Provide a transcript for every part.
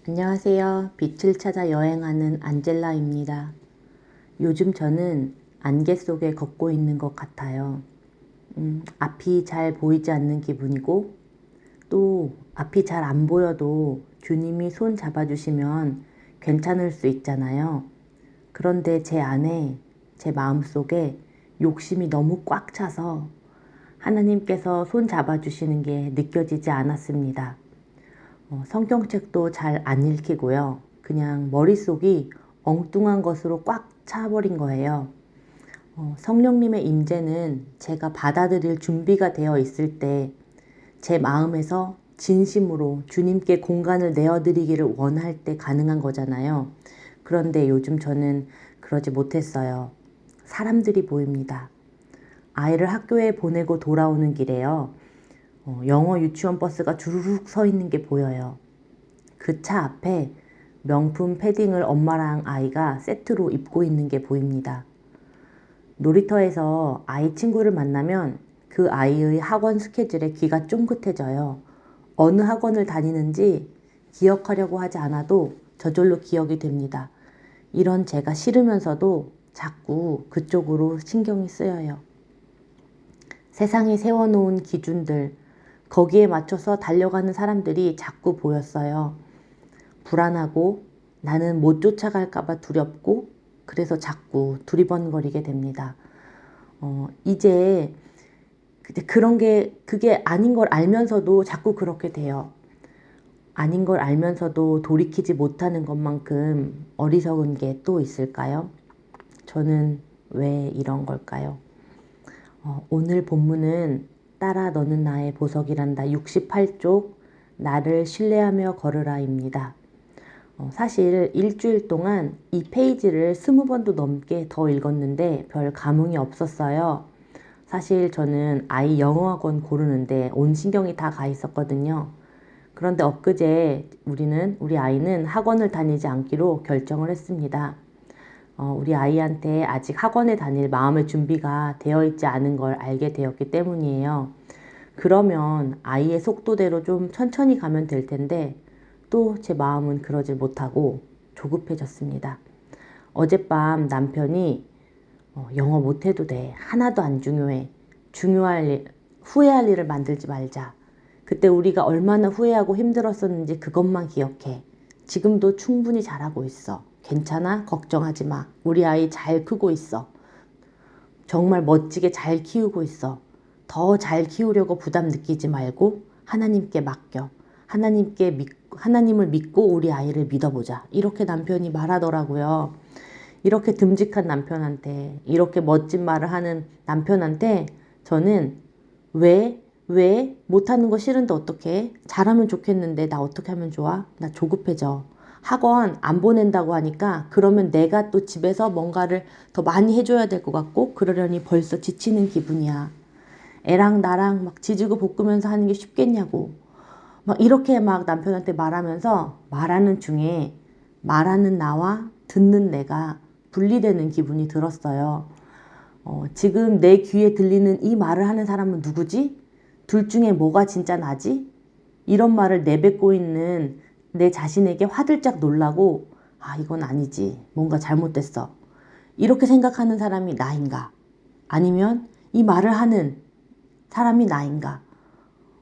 안녕하세요. 빛을 찾아 여행하는 안젤라입니다. 요즘 저는 안개 속에 걷고 있는 것 같아요. 앞이 잘 보이지 않는 기분이고 또 앞이 잘 안 보여도 주님이 손 잡아주시면 괜찮을 수 있잖아요. 그런데 제 안에, 제 마음속에 욕심이 너무 꽉 차서 하나님께서 손 잡아주시는 게 느껴지지 않았습니다. 성경책도 잘 안 읽히고요. 그냥 머릿속이 엉뚱한 것으로 꽉 차버린 거예요. 성령님의 임재는 제가 받아들일 준비가 되어 있을 때 제 마음에서 진심으로 주님께 공간을 내어드리기를 원할 때 가능한 거잖아요. 그런데 요즘 저는 그러지 못했어요. 사람들이 보입니다. 아이를 학교에 보내고 돌아오는 길에요. 영어 유치원 버스가 주르륵 서 있는 게 보여요. 그 차 앞에 명품 패딩을 엄마랑 아이가 세트로 입고 있는 게 보입니다. 놀이터에서 아이 친구를 만나면 그 아이의 학원 스케줄에 귀가 쫑긋해져요. 어느 학원을 다니는지 기억하려고 하지 않아도 저절로 기억이 됩니다. 이런 제가 싫으면서도 자꾸 그쪽으로 신경이 쓰여요. 세상이 세워놓은 기준들, 거기에 맞춰서 달려가는 사람들이 자꾸 보였어요. 불안하고 나는 못 쫓아갈까봐 두렵고 그래서 자꾸 두리번거리게 됩니다. 이제 그게 아닌 걸 알면서도 자꾸 그렇게 돼요. 아닌 걸 알면서도 돌이키지 못하는 것만큼 어리석은 게 또 있을까요? 저는 왜 이런 걸까요? 오늘 본문은 따라 너는 나의 보석이란다 68쪽 나를 신뢰하며 걸으라입니다. 사실 일주일 동안 이 페이지를 20번도 넘게 더 읽었는데 별 감흥이 없었어요. 사실 저는 아이 영어학원 고르는데 온 신경이 다 가 있었거든요. 그런데 엊그제 우리 아이는 학원을 다니지 않기로 결정을 했습니다. 우리 아이한테 아직 학원에 다닐 마음의 준비가 되어 있지 않은 걸 알게 되었기 때문이에요. 그러면 아이의 속도대로 좀 천천히 가면 될 텐데 또 제 마음은 그러질 못하고 조급해졌습니다. 어젯밤 남편이 영어 못해도 돼. 하나도 안 중요해. 후회할 일을 만들지 말자. 그때 우리가 얼마나 후회하고 힘들었었는지 그것만 기억해. 지금도 충분히 잘하고 있어. 괜찮아? 걱정하지 마. 우리 아이 잘 크고 있어. 정말 멋지게 잘 키우고 있어. 더 잘 키우려고 부담 느끼지 말고 하나님께 맡겨. 하나님을 믿고 우리 아이를 믿어보자. 이렇게 남편이 말하더라고요. 이렇게 듬직한 남편한테, 이렇게 멋진 말을 하는 남편한테 저는 왜 못하는 거 싫은데 어떡해? 잘하면 좋겠는데 나 어떻게 하면 좋아? 나 조급해져. 학원 안 보낸다고 하니까 그러면 내가 또 집에서 뭔가를 더 많이 해줘야 될 것 같고 그러려니 벌써 지치는 기분이야. 애랑 나랑 막 지지고 볶으면서 하는 게 쉽겠냐고. 막 이렇게 막 남편한테 말하면서 말하는 중에 말하는 나와 듣는 내가 분리되는 기분이 들었어요. 지금 내 귀에 들리는 이 말을 하는 사람은 누구지? 둘 중에 뭐가 진짜 나지? 이런 말을 내뱉고 있는 내 자신에게 화들짝 놀라고 이건 아니지. 뭔가 잘못됐어. 이렇게 생각하는 사람이 나인가? 아니면 이 말을 하는 사람이 나인가?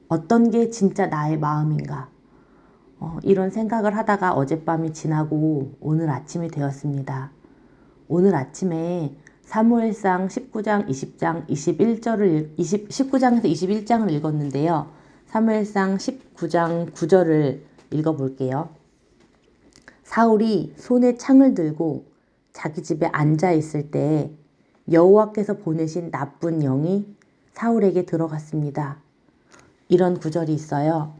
어떤 게 진짜 나의 마음인가? 이런 생각을 하다가 어젯밤이 지나고 오늘 아침이 되었습니다. 오늘 아침에 사무엘상 19장, 20장, 19장에서 21장을 읽었는데요. 사무엘상 19장 9절을 읽어볼게요. 사울이 손에 창을 들고 자기 집에 앉아 있을 때 여호와께서 보내신 나쁜 영이 사울에게 들어갔습니다. 이런 구절이 있어요.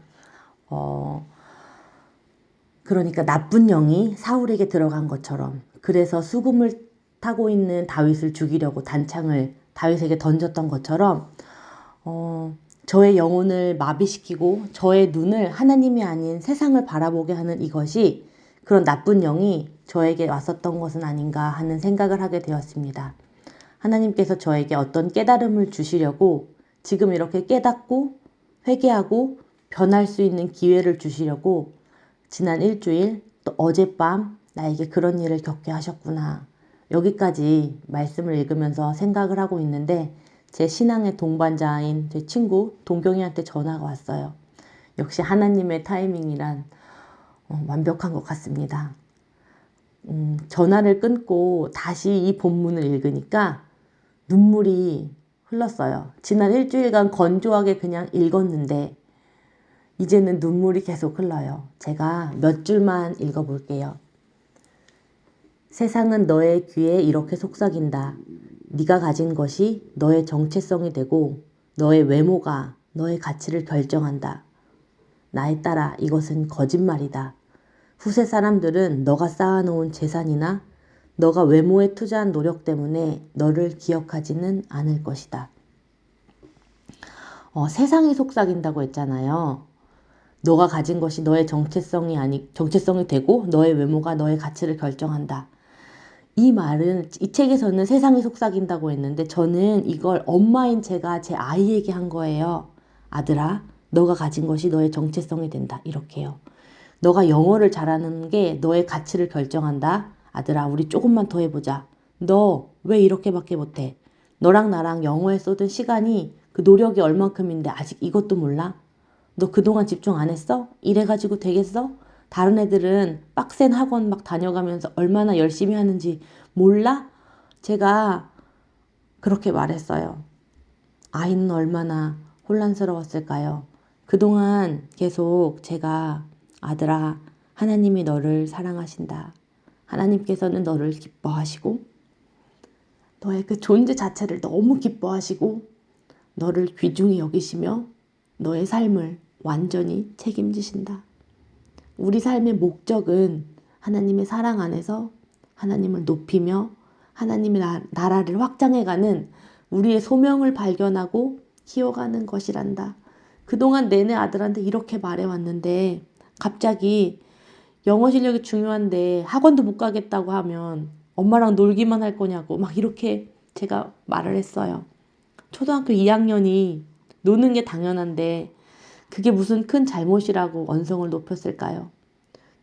그러니까 나쁜 영이 사울에게 들어간 것처럼 그래서 수금을 타고 있는 다윗을 죽이려고 단창을 다윗에게 던졌던 것처럼 저의 영혼을 마비시키고 저의 눈을 하나님이 아닌 세상을 바라보게 하는 이것이 그런 나쁜 영이 저에게 왔었던 것은 아닌가 하는 생각을 하게 되었습니다. 하나님께서 저에게 어떤 깨달음을 주시려고 지금 이렇게 깨닫고 회개하고 변할 수 있는 기회를 주시려고 지난 일주일, 또 어젯밤 나에게 그런 일을 겪게 하셨구나. 여기까지 말씀을 읽으면서 생각을 하고 있는데 제 신앙의 동반자인 제 친구 동경이한테 전화가 왔어요. 역시 하나님의 타이밍이란 완벽한 것 같습니다. 전화를 끊고 다시 이 본문을 읽으니까 눈물이 흘렀어요. 지난 일주일간 건조하게 그냥 읽었는데 이제는 눈물이 계속 흘러요. 제가 몇 줄만 읽어볼게요. 세상은 너의 귀에 이렇게 속삭인다. 네가 가진 것이 너의 정체성이 되고 너의 외모가 너의 가치를 결정한다. 나에 따라 이것은 거짓말이다. 후세 사람들은 너가 쌓아놓은 재산이나 너가 외모에 투자한 노력 때문에 너를 기억하지는 않을 것이다. 세상이 속삭인다고 했잖아요. 너가 가진 것이 너의 정체성이 되고 너의 외모가 너의 가치를 결정한다. 이 말은 이 책에서는 세상이 속삭인다고 했는데 저는 이걸 엄마인 제가 제 아이에게 한 거예요. 아들아, 너가 가진 것이 너의 정체성이 된다. 이렇게요. 너가 영어를 잘하는 게 너의 가치를 결정한다. 아들아, 우리 조금만 더 해보자. 너 왜 이렇게밖에 못해? 너랑 나랑 영어에 쏟은 시간이 그 노력이 얼만큼인데 아직 이것도 몰라? 너 그동안 집중 안 했어? 이래가지고 되겠어? 다른 애들은 빡센 학원 막 다녀가면서 얼마나 열심히 하는지 몰라? 제가 그렇게 말했어요. 아이는 얼마나 혼란스러웠을까요? 그동안 계속 제가 아들아, 하나님이 너를 사랑하신다. 하나님께서는 너를 기뻐하시고 너의 그 존재 자체를 너무 기뻐하시고 너를 귀중히 여기시며 너의 삶을 완전히 책임지신다. 우리 삶의 목적은 하나님의 사랑 안에서 하나님을 높이며 하나님의 나라를 확장해가는 우리의 소명을 발견하고 키워가는 것이란다. 그동안 내내 아들한테 이렇게 말해왔는데 갑자기 영어 실력이 중요한데 학원도 못 가겠다고 하면 엄마랑 놀기만 할 거냐고 막 이렇게 제가 말을 했어요. 초등학교 2학년이 노는 게 당연한데 그게 무슨 큰 잘못이라고 언성을 높였을까요?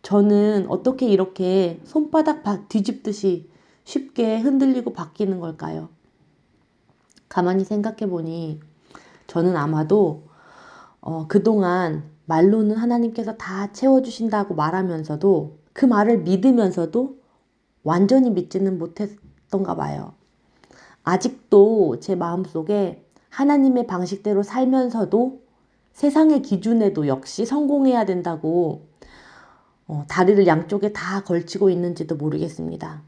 저는 어떻게 이렇게 손바닥 뒤집듯이 쉽게 흔들리고 바뀌는 걸까요? 가만히 생각해 보니 저는 아마도 그동안 말로는 하나님께서 다 채워주신다고 말하면서도 그 말을 믿으면서도 완전히 믿지는 못했던가 봐요. 아직도 제 마음속에 하나님의 방식대로 살면서도 세상의 기준에도 역시 성공해야 된다고 다리를 양쪽에 다 걸치고 있는지도 모르겠습니다.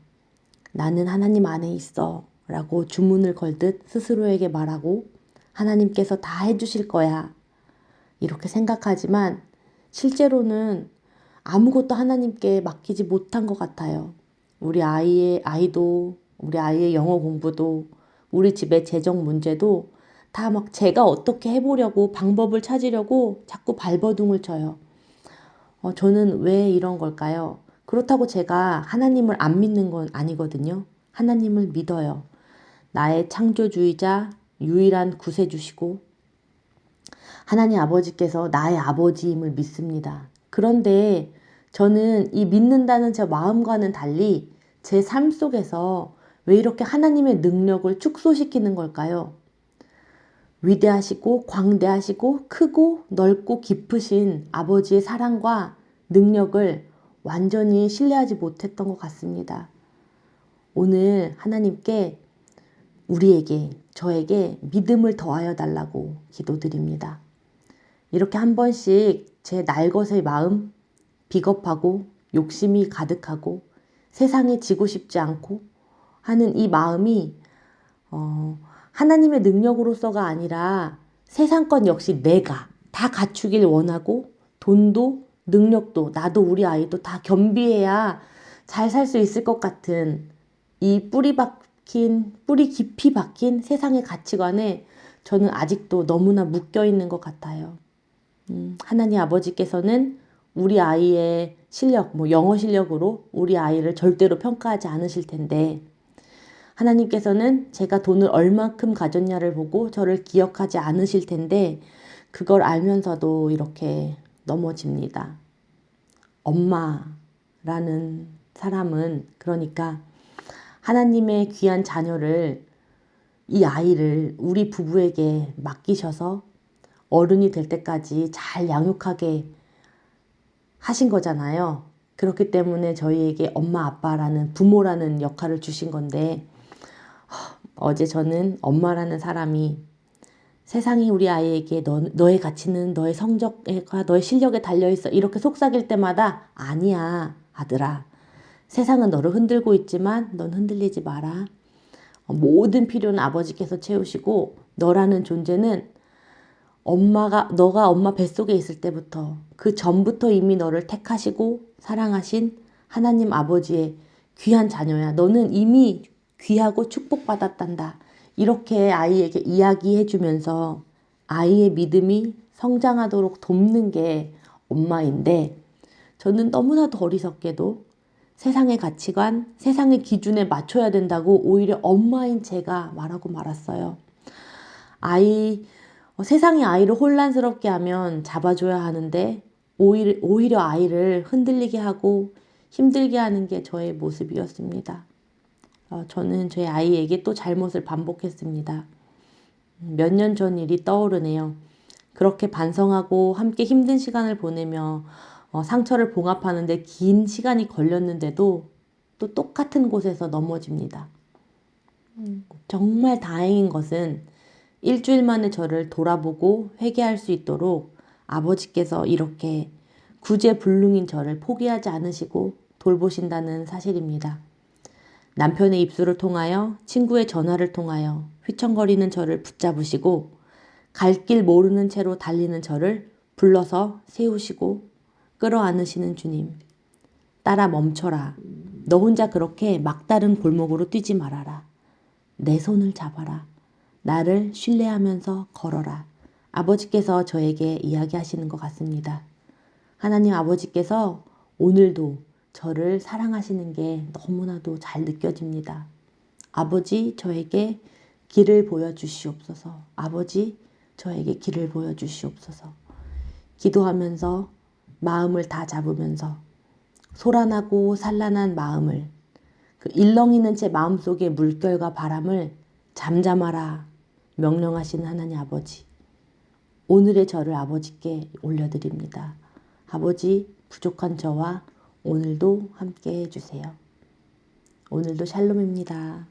나는 하나님 안에 있어 라고 주문을 걸듯 스스로에게 말하고 하나님께서 다 해주실 거야 이렇게 생각하지만 실제로는 아무것도 하나님께 맡기지 못한 것 같아요. 우리 아이의 영어 공부도 우리 집의 재정 문제도 다 막 제가 어떻게 해보려고 방법을 찾으려고 자꾸 발버둥을 쳐요. 저는 왜 이런 걸까요? 그렇다고 제가 하나님을 안 믿는 건 아니거든요. 하나님을 믿어요. 나의 창조주이자 유일한 구세주시고 하나님 아버지께서 나의 아버지임을 믿습니다. 그런데 저는 이 믿는다는 제 마음과는 달리 제 삶 속에서 왜 이렇게 하나님의 능력을 축소시키는 걸까요? 위대하시고 광대하시고 크고 넓고 깊으신 아버지의 사랑과 능력을 완전히 신뢰하지 못했던 것 같습니다. 오늘 하나님께 우리에게, 저에게 믿음을 더하여 달라고 기도드립니다. 이렇게 한 번씩 제 날것의 마음, 비겁하고 욕심이 가득하고 세상에 지고 싶지 않고 하는 이 마음이 하나님의 능력으로서가 아니라 세상 것 역시 내가 다 갖추길 원하고 돈도 능력도 나도 우리 아이도 다 겸비해야 잘 살 수 있을 것 같은 이 뿌리 깊이 박힌 세상의 가치관에 저는 아직도 너무나 묶여 있는 것 같아요. 하나님 아버지께서는 우리 아이의 실력, 영어 실력으로 우리 아이를 절대로 평가하지 않으실 텐데 하나님께서는 제가 돈을 얼만큼 가졌냐를 보고 저를 기억하지 않으실 텐데 그걸 알면서도 이렇게 넘어집니다. 엄마라는 사람은, 그러니까 하나님의 귀한 자녀를, 이 아이를 우리 부부에게 맡기셔서 어른이 될 때까지 잘 양육하게 하신 거잖아요. 그렇기 때문에 저희에게 엄마 아빠라는, 부모라는 역할을 주신 건데, 어제 저는 엄마라는 사람이 세상이 우리 아이에게 너의 가치는 너의 성적과 너의 실력에 달려있어, 이렇게 속삭일 때마다, 아니야 아들아, 세상은 너를 흔들고 있지만 넌 흔들리지 마라. 모든 필요는 아버지께서 채우시고, 너라는 존재는 너가 엄마 뱃속에 있을 때부터, 그 전부터 이미 너를 택하시고 사랑하신 하나님 아버지의 귀한 자녀야. 너는 이미 귀하고 축복받았단다. 이렇게 아이에게 이야기해 주면서 아이의 믿음이 성장하도록 돕는 게 엄마인데, 저는 너무나도 어리석게도 세상의 가치관, 세상의 기준에 맞춰야 된다고 오히려 엄마인 제가 말하고 말았어요. 세상이 아이를 혼란스럽게 하면 잡아줘야 하는데, 오히려 아이를 흔들리게 하고 힘들게 하는 게 저의 모습이었습니다. 저는 제 아이에게 또 잘못을 반복했습니다. 몇 년 전 일이 떠오르네요. 그렇게 반성하고 함께 힘든 시간을 보내며 상처를 봉합하는데 긴 시간이 걸렸는데도 또 똑같은 곳에서 넘어집니다. 정말 다행인 것은 일주일 만에 저를 돌아보고 회개할 수 있도록 아버지께서 이렇게 구제불능인 저를 포기하지 않으시고 돌보신다는 사실입니다. 남편의 입술을 통하여, 친구의 전화를 통하여 휘청거리는 저를 붙잡으시고, 갈 길 모르는 채로 달리는 저를 불러서 세우시고 끌어안으시는 주님. 따라 멈춰라. 너 혼자 그렇게 막다른 골목으로 뛰지 말아라. 내 손을 잡아라. 나를 신뢰하면서 걸어라. 아버지께서 저에게 이야기하시는 것 같습니다. 하나님 아버지께서 오늘도 저를 사랑하시는 게 너무나도 잘 느껴집니다. 아버지, 저에게 길을 보여주시옵소서. 아버지, 저에게 길을 보여주시옵소서. 기도하면서 마음을 다 잡으면서 소란하고 산란한 마음을, 그 일렁이는 제 마음속의 물결과 바람을 잠잠하라 명령하시는 하나님 아버지, 오늘의 저를 아버지께 올려드립니다. 아버지, 부족한 저와 오늘도 함께 해주세요. 오늘도 샬롬입니다.